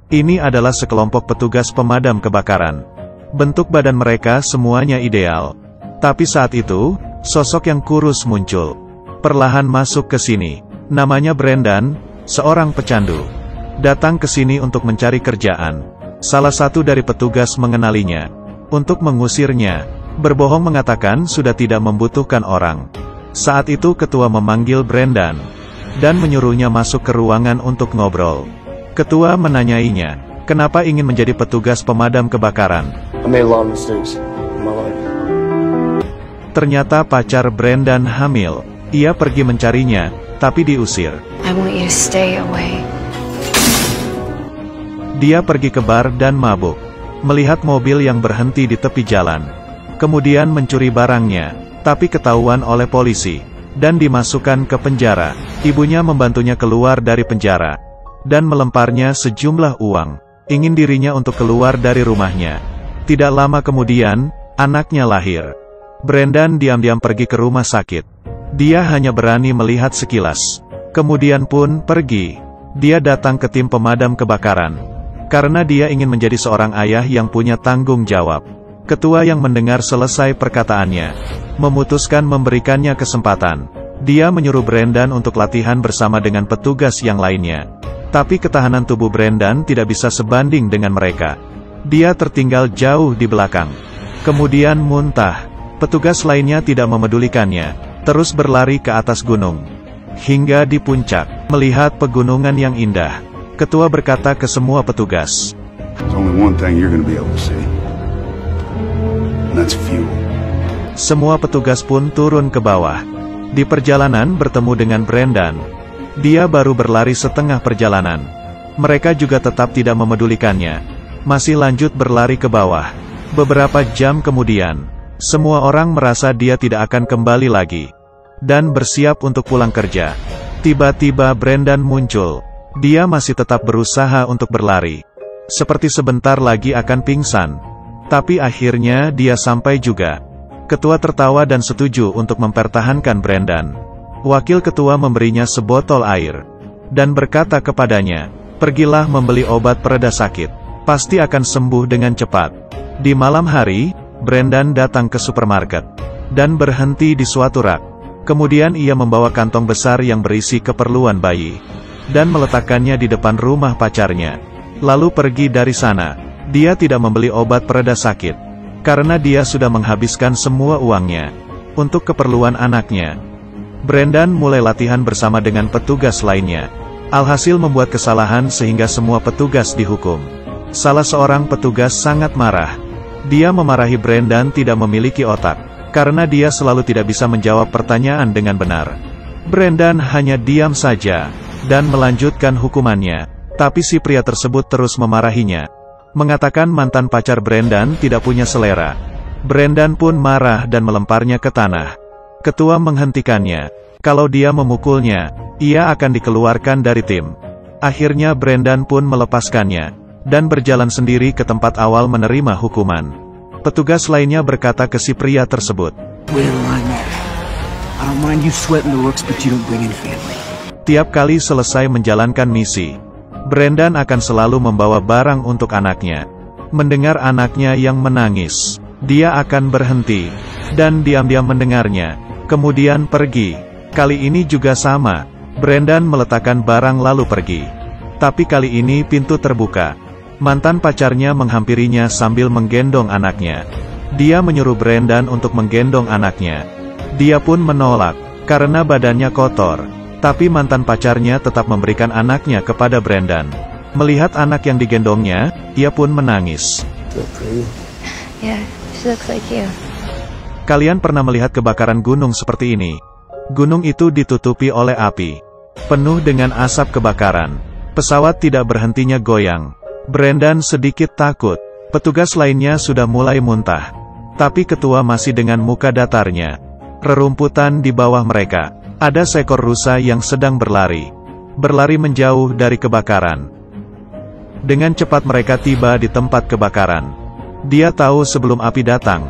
Ini adalah sekelompok petugas pemadam kebakaran. Bentuk badan mereka semuanya ideal. Tapi saat itu, sosok yang kurus muncul. Perlahan masuk ke sini. Namanya Brendan, seorang pecandu. Datang ke sini untuk mencari kerjaan. Salah satu dari petugas mengenalinya. Untuk mengusirnya, berbohong mengatakan sudah tidak membutuhkan orang. Saat itu ketua memanggil Brendan dan menyuruhnya masuk ke ruangan untuk ngobrol. Ketua menanyainya, kenapa ingin menjadi petugas pemadam kebakaran? Ternyata pacar Brendan hamil. Ia pergi mencarinya, tapi diusir. Dia pergi ke bar dan mabuk. Melihat mobil yang berhenti di tepi jalan. Kemudian mencuri barangnya, tapi ketahuan oleh polisi. Dan dimasukkan ke penjara. Ibunya membantunya keluar dari penjara. Dan melemparnya sejumlah uang. Ingin dirinya untuk keluar dari rumahnya. Tidak lama kemudian, anaknya lahir. Brendan diam-diam pergi ke rumah sakit. Dia hanya berani melihat sekilas. Kemudian pun pergi. Dia datang ke tim pemadam kebakaran. Karena dia ingin menjadi seorang ayah yang punya tanggung jawab. Ketua yang mendengar selesai perkataannya, memutuskan memberikannya kesempatan. Dia menyuruh Brendan untuk latihan bersama dengan petugas yang lainnya. Tapi ketahanan tubuh Brendan tidak bisa sebanding dengan mereka. Dia tertinggal jauh di belakang. Kemudian muntah. Petugas lainnya tidak memedulikannya. Terus berlari ke atas gunung. Hingga di puncak, melihat pegunungan yang indah. Ketua berkata ke semua petugas, semua petugas pun turun ke bawah. Di perjalanan bertemu dengan Brendan. Dia baru berlari setengah perjalanan. Mereka juga tetap tidak memedulikannya. Masih lanjut berlari ke bawah. Beberapa jam kemudian, semua orang merasa dia tidak akan kembali lagi. Dan bersiap untuk pulang kerja. Tiba-tiba Brendan muncul. Dia masih tetap berusaha untuk berlari. Seperti sebentar lagi akan pingsan. Tapi akhirnya dia sampai juga. Ketua tertawa dan setuju untuk mempertahankan Brendan. Wakil ketua memberinya sebotol air. Dan berkata kepadanya, pergilah membeli obat pereda sakit. Pasti akan sembuh dengan cepat. Di malam hari, Brendan datang ke supermarket. Dan berhenti di suatu rak. Kemudian ia membawa kantong besar yang berisi keperluan bayi. Dan meletakkannya di depan rumah pacarnya. Lalu pergi dari sana. Dia tidak membeli obat pereda sakit. Karena dia sudah menghabiskan semua uangnya. Untuk keperluan anaknya. Brendan mulai latihan bersama dengan petugas lainnya. Alhasil membuat kesalahan sehingga semua petugas dihukum. Salah seorang petugas sangat marah. Dia memarahi Brendan tidak memiliki otak. Karena dia selalu tidak bisa menjawab pertanyaan dengan benar. Brendan hanya diam saja. Dan melanjutkan hukumannya. Tapi si pria tersebut terus memarahinya. Mengatakan mantan pacar Brendan tidak punya selera. Brendan pun marah dan melemparnya ke tanah. Ketua menghentikannya. Kalau dia memukulnya, ia akan dikeluarkan dari tim. Akhirnya Brendan pun melepaskannya. Dan berjalan sendiri ke tempat awal menerima hukuman. Petugas lainnya berkata ke si pria tersebut. Tiap kali selesai menjalankan misi, Brendan akan selalu membawa barang untuk anaknya. Mendengar anaknya yang menangis, dia akan berhenti. Dan diam-diam mendengarnya. Kemudian pergi. Kali ini juga sama. Brendan meletakkan barang lalu pergi. Tapi kali ini pintu terbuka. Mantan pacarnya menghampirinya sambil menggendong anaknya. Dia menyuruh Brendan untuk menggendong anaknya. Dia pun menolak, karena badannya kotor. Tapi mantan pacarnya tetap memberikan anaknya kepada Brendan. Melihat anak yang digendongnya, ia pun menangis. Kalian pernah melihat kebakaran gunung seperti ini? Gunung itu ditutupi oleh api. Penuh dengan asap kebakaran. Pesawat tidak berhentinya goyang. Brendan sedikit takut. Petugas lainnya sudah mulai muntah. Tapi ketua masih dengan muka datarnya. Rerumputan di bawah mereka. Ada seekor rusa yang sedang berlari. Berlari menjauh dari kebakaran. Dengan cepat mereka tiba di tempat kebakaran. Dia tahu sebelum api datang,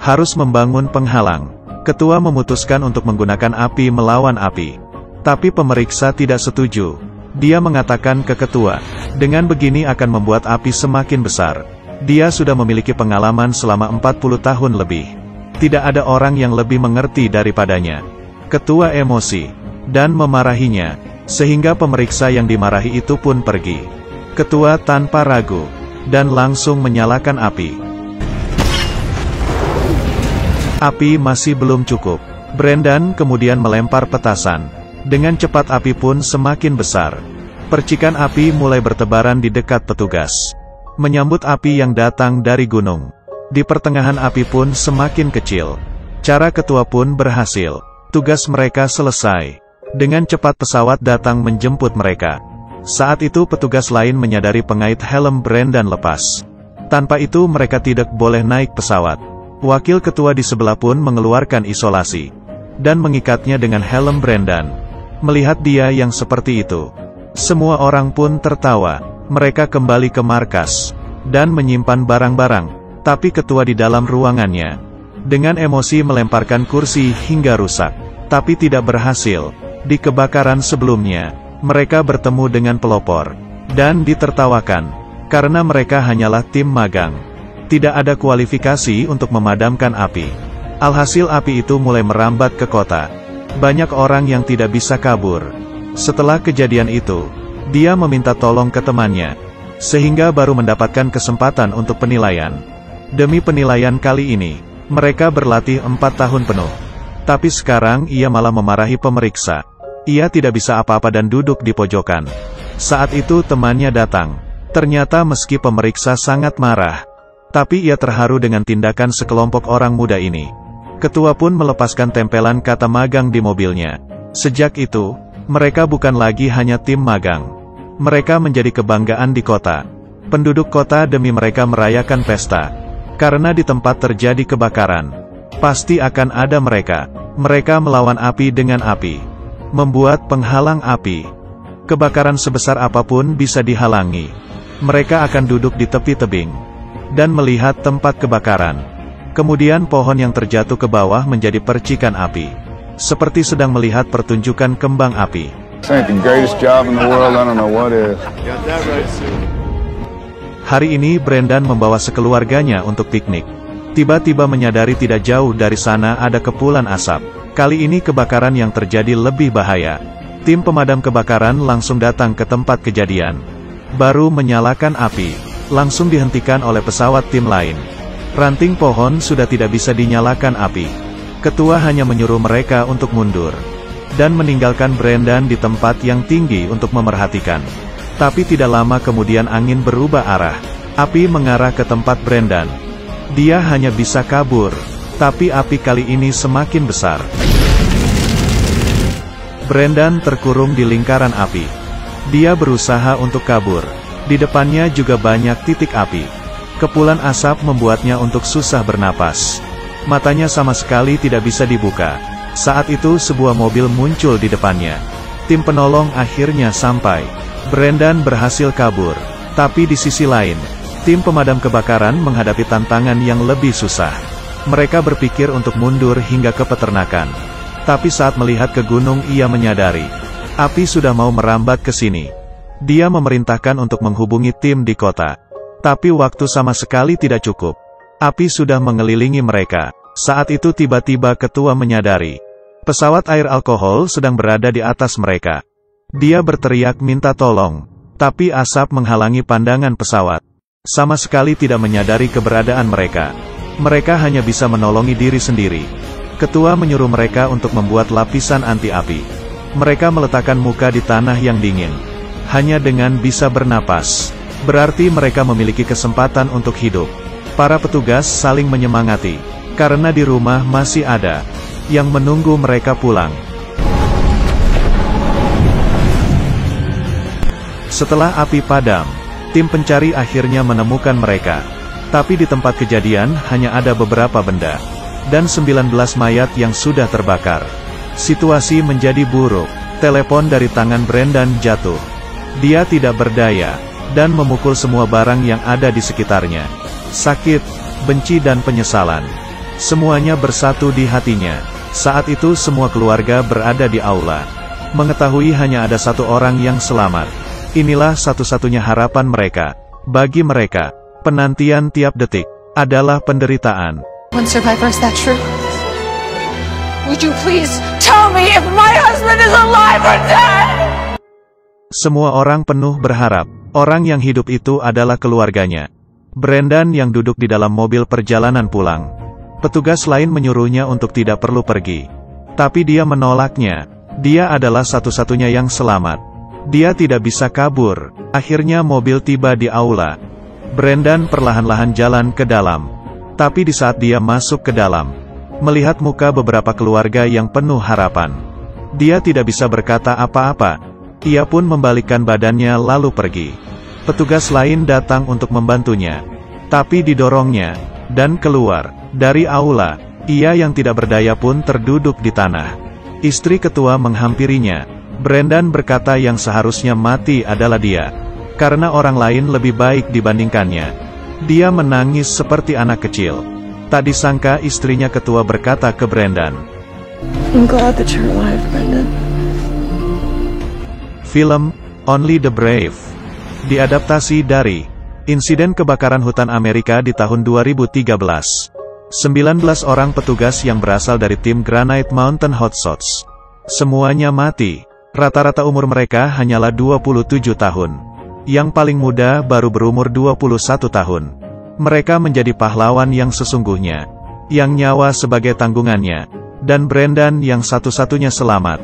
harus membangun penghalang. Ketua memutuskan untuk menggunakan api melawan api. Tapi pemeriksa tidak setuju. Dia mengatakan ke ketua, dengan begini akan membuat api semakin besar. Dia sudah memiliki pengalaman selama 40 tahun lebih. Tidak ada orang yang lebih mengerti daripadanya. Ketua emosi dan memarahinya, sehingga pemeriksa yang dimarahi itu pun pergi. Ketua tanpa ragu dan langsung menyalakan api. Api masih belum cukup. Brendan kemudian melempar petasan. Dengan cepat api pun semakin besar. Percikan api mulai bertebaran di dekat petugas, menyambut api yang datang dari gunung. Di pertengahan api pun semakin kecil. Cara ketua pun berhasil. Tugas mereka selesai. Dengan cepat pesawat datang menjemput mereka. Saat itu petugas lain menyadari pengait helm Brendan lepas. Tanpa itu mereka tidak boleh naik pesawat. Wakil ketua di sebelah pun mengeluarkan isolasi dan mengikatnya dengan helm Brendan. Melihat dia yang seperti itu, semua orang pun tertawa. Mereka kembali ke markas dan menyimpan barang-barang, tapi ketua di dalam ruangannya dengan emosi melemparkan kursi hingga rusak, tapi tidak berhasil. Di kebakaran sebelumnya, mereka bertemu dengan pelopor dan ditertawakan karena mereka hanyalah tim magang. Tidak ada kualifikasi untuk memadamkan api. Alhasil api itu mulai merambat ke kota. Banyak orang yang tidak bisa kabur. Setelah kejadian itu, dia meminta tolong ke temannya, sehingga baru mendapatkan kesempatan untuk penilaian. Demi penilaian kali ini, mereka berlatih 4 tahun penuh. Tapi sekarang ia malah memarahi pemeriksa. Ia tidak bisa apa-apa dan duduk di pojokan. Saat itu temannya datang. Ternyata meski pemeriksa sangat marah, tapi ia terharu dengan tindakan sekelompok orang muda ini. Ketua pun melepaskan tempelan kata magang di mobilnya. Sejak itu, mereka bukan lagi hanya tim magang. Mereka menjadi kebanggaan di kota. Penduduk kota demi mereka merayakan pesta. Karena di tempat terjadi kebakaran, pasti akan ada mereka. Mereka melawan api dengan api. Membuat penghalang api. Kebakaran sebesar apapun bisa dihalangi. Mereka akan duduk di tepi tebing dan melihat tempat kebakaran. Kemudian pohon yang terjatuh ke bawah menjadi percikan api. Seperti sedang melihat pertunjukan kembang api. Hari ini Brendan membawa sekeluarganya untuk piknik. Tiba-tiba menyadari tidak jauh dari sana ada kepulan asap. Kali ini kebakaran yang terjadi lebih bahaya. Tim pemadam kebakaran langsung datang ke tempat kejadian. Baru menyalakan api, langsung dihentikan oleh pesawat tim lain. Ranting pohon sudah tidak bisa dinyalakan api. Ketua hanya menyuruh mereka untuk mundur dan meninggalkan Brendan di tempat yang tinggi untuk memerhatikan. Tapi tidak lama kemudian angin berubah arah. Api mengarah ke tempat Brendan. Dia hanya bisa kabur, tapi api kali ini semakin besar. Brendan terkurung di lingkaran api. Dia berusaha untuk kabur. Di depannya juga banyak titik api. Kepulan asap membuatnya untuk susah bernapas. Matanya sama sekali tidak bisa dibuka. Saat itu sebuah mobil muncul di depannya. Tim penolong akhirnya sampai. Brendan berhasil kabur. Tapi di sisi lain, tim pemadam kebakaran menghadapi tantangan yang lebih susah. Mereka berpikir untuk mundur hingga ke peternakan. Tapi saat melihat ke gunung ia menyadari, api sudah mau merambat ke sini. Dia memerintahkan untuk menghubungi tim di kota. Tapi waktu sama sekali tidak cukup. Api sudah mengelilingi mereka. Saat itu tiba-tiba ketua menyadari. Pesawat air alkohol sedang berada di atas mereka. Dia berteriak minta tolong. Tapi asap menghalangi pandangan pesawat. Sama sekali tidak menyadari keberadaan mereka. Mereka hanya bisa menolongi diri sendiri. Ketua menyuruh mereka untuk membuat lapisan anti api. Mereka meletakkan muka di tanah yang dingin. Hanya dengan bisa bernapas, berarti mereka memiliki kesempatan untuk hidup. Para petugas saling menyemangati, karena di rumah masih ada yang menunggu mereka pulang. Setelah api padam, tim pencari akhirnya menemukan mereka. Tapi di tempat kejadian hanya ada beberapa benda, dan 19 mayat yang sudah terbakar. Situasi menjadi buruk. Telepon dari tangan Brendan jatuh. Dia tidak berdaya dan memukul semua barang yang ada di sekitarnya. Sakit, benci dan penyesalan, semuanya bersatu di hatinya. Saat itu semua keluarga berada di aula. mengetahui hanya ada satu orang yang selamat. Inilah satu-satunya harapan mereka. Bagi mereka, penantian tiap detik adalah penderitaan. One survivor, is that true? Would you please tell me if my husband is alive or dead? Semua orang penuh berharap. Orang yang hidup itu adalah keluarganya. Brendan yang duduk di dalam mobil perjalanan pulang. Petugas lain menyuruhnya untuk tidak perlu pergi. Tapi dia menolaknya. Dia adalah satu-satunya yang selamat. Dia tidak bisa kabur. Akhirnya mobil tiba di aula. Brendan perlahan-lahan jalan ke dalam. Tapi di saat dia masuk ke dalam, melihat muka beberapa keluarga yang penuh harapan, dia tidak bisa berkata apa-apa. Ia pun membalikkan badannya lalu pergi. Petugas lain datang untuk membantunya. Tapi didorongnya, dan keluar dari aula. Ia yang tidak berdaya pun terduduk di tanah. Istri ketua menghampirinya. Brendan berkata yang seharusnya mati adalah dia. Karena orang lain lebih baik dibandingkannya. Dia menangis seperti anak kecil. Tak disangka istrinya ketua berkata ke Brendan, I'm glad that you're alive, Brendan. Film Only the Brave diadaptasi dari insiden kebakaran hutan Amerika di tahun 2013. 19 orang petugas yang berasal dari tim Granite Mountain Hotshots. Semuanya mati. Rata-rata umur mereka hanyalah 27 tahun. Yang paling muda baru berumur 21 tahun. Mereka menjadi pahlawan yang sesungguhnya. Yang nyawa sebagai tanggungannya. Dan Brendan yang satu-satunya selamat,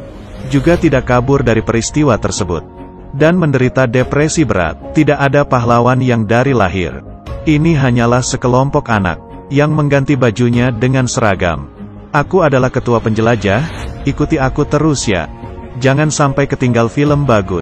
juga tidak kabur dari peristiwa tersebut. Dan menderita depresi berat. Tidak ada pahlawan yang dari lahir. Ini hanyalah sekelompok anak yang mengganti bajunya dengan seragam. Aku adalah ketua penjelajah, ikuti aku terus ya. Jangan sampai ketinggal film bagus.